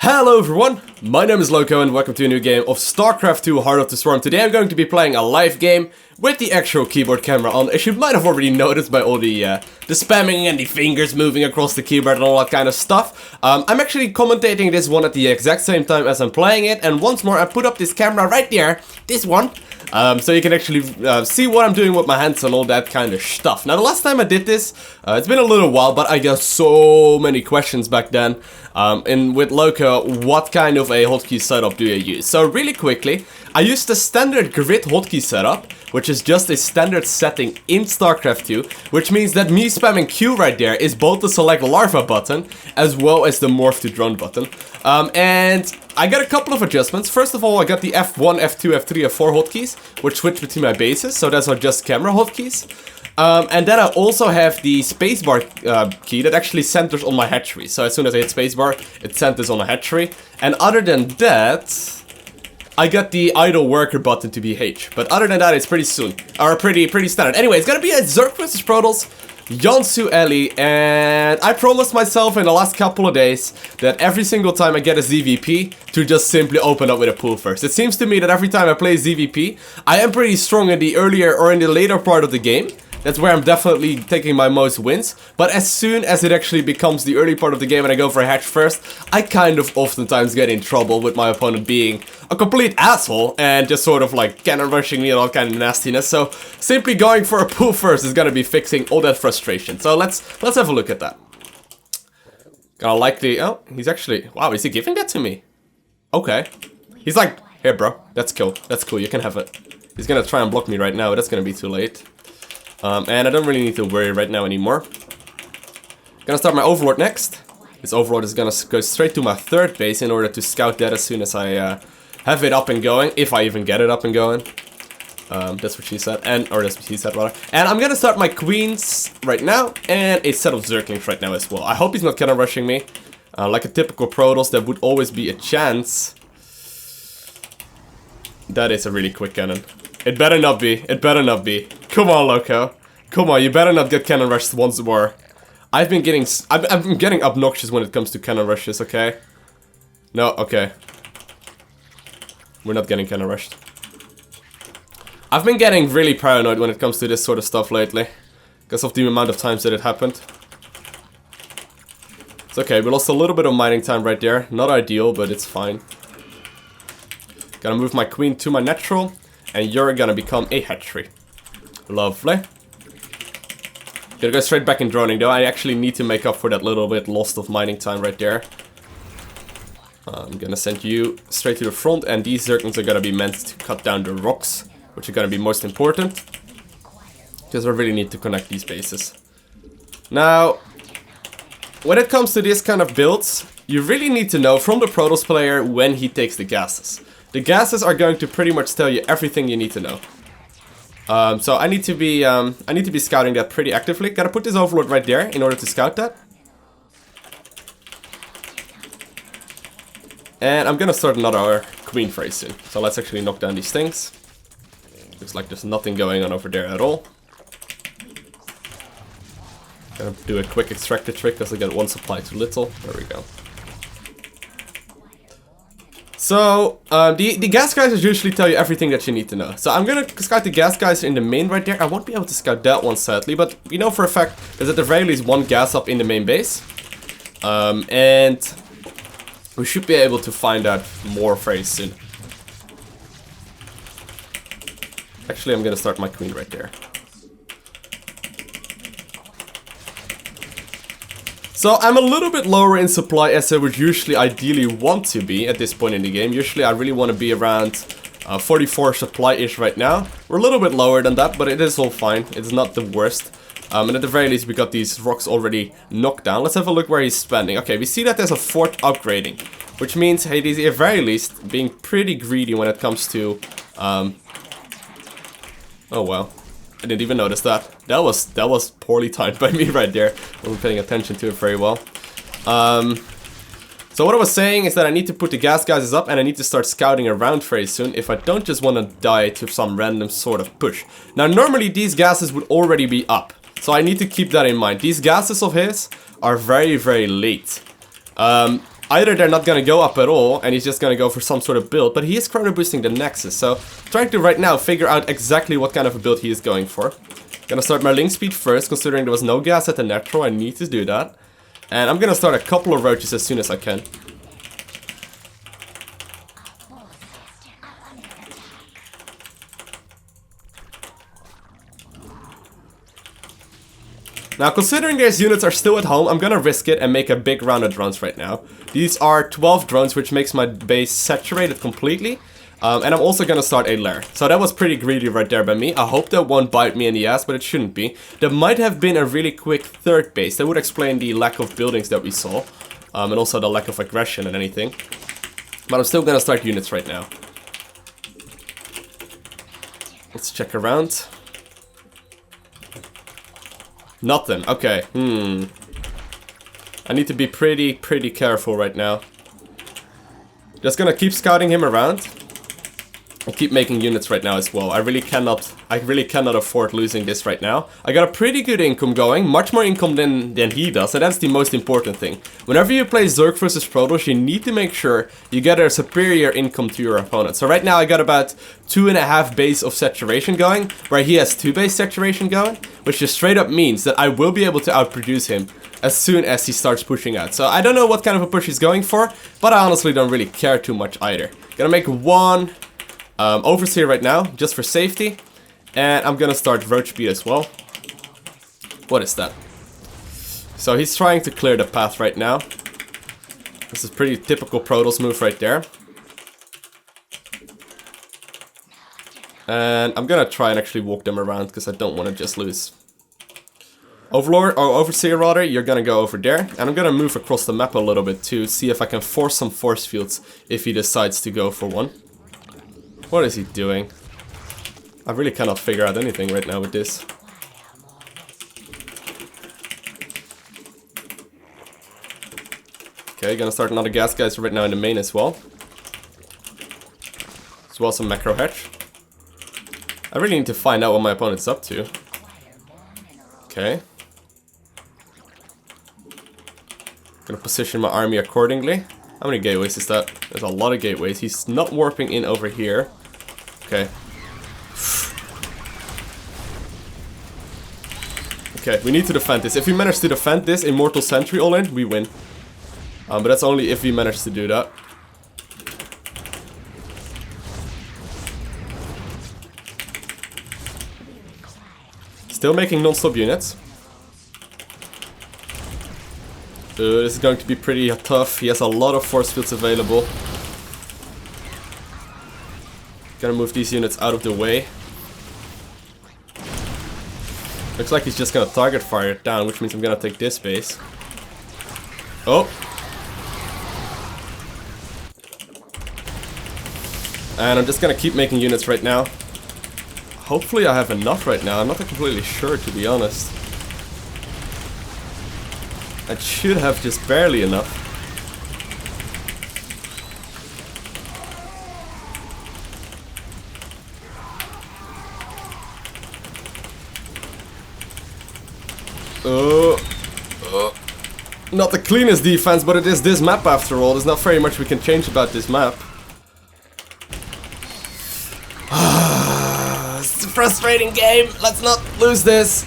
Hello everyone, my name is Lowko and welcome to a new game of StarCraft II Heart of the Swarm. Today I'm going to be playing a live game with the actual keyboard camera on. As you might have already noticed by all the spamming and the fingers moving across the keyboard and all that kind of stuff. I'm actually commentating this one at the exact same time as I'm playing it, and once more I put up this camera right there, this one. So you can actually see what I'm doing with my hands and all that kind of stuff. Now the last time I did this, it's been a little while, but I got so many questions back then. And with Lowko, what kind of a hotkey setup do you use? So really quickly, I used the standard grid hotkey setup, which is just a standard setting in StarCraft II, which means that me spamming Q right there is both the select larva button as well as the morph to drone button. And I got a couple of adjustments. First of all, I got the F1, F2, F3, F4 hotkeys, which switch between my bases, so those are just camera hotkeys. And then I also have the spacebar key that actually centers on my hatchery. So as soon as I hit spacebar, it centers on a hatchery. And other than that, I got the idle worker button to be H. But other than that, it's pretty standard. Anyway, it's gonna be a Zerg vs Protoss, Yonsu Ellie, and I promised myself in the last couple of days that every single time I get a ZVP to just simply open up with a pool first. It seems to me that every time I play ZVP, I am pretty strong in the earlier or in the later part of the game. That's where I'm definitely taking my most wins. But as soon as it actually becomes the early part of the game and I go for a hatch first, I kind of oftentimes get in trouble with my opponent being a complete asshole and just sort of like cannon rushing me and all kind of nastiness. So simply going for a pool first is gonna be fixing all that frustration. So let's have a look at that. Gonna like the... Oh, he's actually... Wow, is he giving that to me? Okay. He's like, here bro, that's cool. That's cool, you can have it. He's gonna try and block me right now, but that's gonna be too late. And I don't really need to worry right now anymore. Gonna start my Overlord next. This Overlord is gonna go straight to my third base in order to scout that as soon as I have it up and going. If I even get it up and going. That's what she said. Or that's what he said rather. And I'm gonna start my Queens right now. And a set of Zerglings right now as well. I hope he's not cannon rushing me. Like a typical Protoss, there would always be a chance. That is a really quick cannon. It better not be. It better not be. Come on, Lowko. Come on, you better not get cannon rushed once more. I've been getting obnoxious when it comes to cannon rushes, okay? No, okay. We're not getting cannon rushed. I've been getting really paranoid when it comes to this sort of stuff lately. Because of the amount of times that it happened. It's okay, we lost a little bit of mining time right there. Not ideal, but it's fine. Gonna move my queen to my natural. And you're gonna become a hatchery. Lovely. Gonna go straight back in droning though. I actually need to make up for that little bit lost of mining time right there. I'm gonna send you straight to the front, and these Zerglings are gonna be meant to cut down the rocks, which are gonna be most important. Because I really need to connect these bases. Now, when it comes to this kind of builds, you really need to know from the Protoss player when he takes the gases. The gases are going to pretty much tell you everything you need to know. So I need to be scouting that pretty actively. Gotta put this Overlord right there in order to scout that. And I'm gonna start another Queen very soon. So let's actually knock down these things. Looks like there's nothing going on over there at all. Gonna do a quick extractor trick because I got one supply too little. There we go. So, the gas guys usually tell you everything that you need to know. So I'm gonna scout the gas guys in the main right there. I won't be able to scout that one sadly, but we know for a fact there's at the very least one gas up in the main base. And we should be able to find out more very soon. Actually, I'm gonna start my queen right there. So I'm a little bit lower in supply as I would usually ideally want to be at this point in the game. Usually I really want to be around 44 supply-ish right now. We're a little bit lower than that, but it is all fine. It's not the worst. And at the very least we got these rocks already knocked down. Let's have a look where he's spending. Okay, we see that there's a fort upgrading, which means hey, he's at the very least being pretty greedy when it comes to... Oh well. I didn't even notice that. That was poorly timed by me right there. Wasn't paying attention to it very well. So what I was saying is that I need to put the gas guys up and I need to start scouting around very soon if I don't just want to die to some random sort of push. Now normally these gases would already be up. So I need to keep that in mind. These gases of his are very, very late. either they're not gonna go up at all, and he's just gonna go for some sort of build, but he is chrono boosting the Nexus, so trying to right now figure out exactly what kind of a build he is going for. Gonna start my link speed first, considering there was no gas at the natural, I need to do that. And I'm gonna start a couple of roaches as soon as I can. Now, considering these units are still at home, I'm gonna risk it and make a big round of drones right now. These are 12 drones, which makes my base saturated completely. And I'm also gonna start a lair. So that was pretty greedy right there by me. I hope that won't bite me in the ass, but it shouldn't be. There might have been a really quick third base. That would explain the lack of buildings that we saw. And also the lack of aggression and anything. But I'm still gonna start units right now. Let's check around. Nothing. Okay. I need to be pretty careful right now. Just gonna keep scouting him around. And keep making units right now as well. I really cannot afford losing this right now. I got a pretty good income going, much more income than he does, and that's the most important thing. Whenever you play Zerg versus Protoss, you need to make sure you get a superior income to your opponent. So right now I got about 2.5 base of saturation going, where he has 2 base saturation going, which just straight up means that I will be able to outproduce him as soon as he starts pushing out. So I don't know what kind of a push he's going for, but I honestly don't really care too much either. Gonna make one overseer right now, just for safety. And I'm gonna start roach speed as well. What is that? So he's trying to clear the path right now. This is pretty typical Protoss move right there. And I'm gonna try and actually walk them around because I don't want to just lose. Overlord, or Overseer rather, you're gonna go over there. And I'm gonna move across the map a little bit to see if I can force some force fields if he decides to go for one. What is he doing? I really cannot figure out anything right now with this. Okay, gonna start another gas guys right now in the main as well. As well as some macro hatch. I really need to find out what my opponent's up to. Okay. Gonna position my army accordingly. How many gateways is that? There's a lot of gateways. He's not warping in over here. Okay. Okay, we need to defend this. If we manage to defend this Immortal Sentry all in, we win. But that's only if we manage to do that. Still making non-stop units. This is going to be pretty tough. He has a lot of force fields available. Gonna move these units out of the way. Looks like he's just gonna target fire it down, which means I'm gonna take this base. Oh! And I'm just gonna keep making units right now. Hopefully I have enough right now. I'm not completely sure, to be honest. I should have just barely enough. Not the cleanest defense, but it is this map after all. There's not very much we can change about this map. It's a frustrating game. Let's not lose this.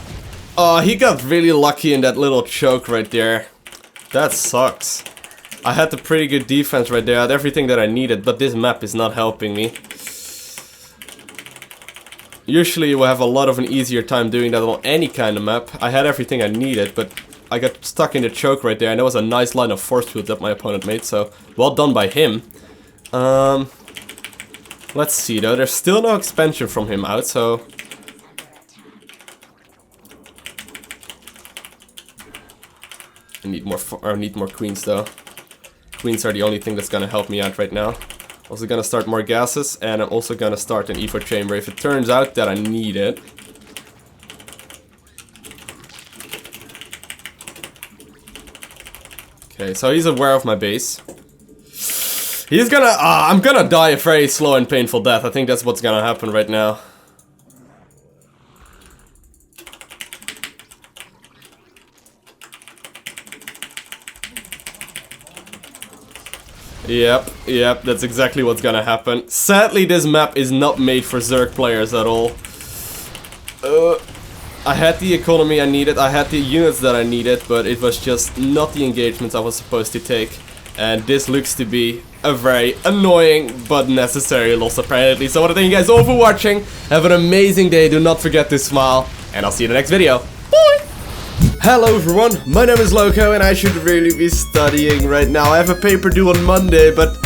Oh, he got really lucky in that little choke right there. That sucks. I had the pretty good defense right there. I had everything that I needed, but this map is not helping me. Usually you will have a lot of an easier time doing that on any kind of map. I had everything I needed, but I got stuck in the choke right there, and that was a nice line of force fields that my opponent made, so well done by him. Let's see though, there's still no expansion from him out, so... I need more queens though. Queens are the only thing that's gonna help me out right now. Also gonna start more gases, and I'm also gonna start an evo chamber if it turns out that I need it. Okay, so he's aware of my base. He's gonna... I'm gonna die a very slow and painful death. I think that's what's gonna happen right now. Yep, that's exactly what's gonna happen. Sadly, this map is not made for Zerg players at all. I had the economy I needed, I had the units that I needed, but it was just not the engagements I was supposed to take. And this looks to be a very annoying but necessary loss apparently. So I want to thank you guys all for watching. Have an amazing day, do not forget to smile, and I'll see you in the next video. Bye! Hello everyone, my name is Lowko and I should really be studying right now. I have a paper due on Monday, but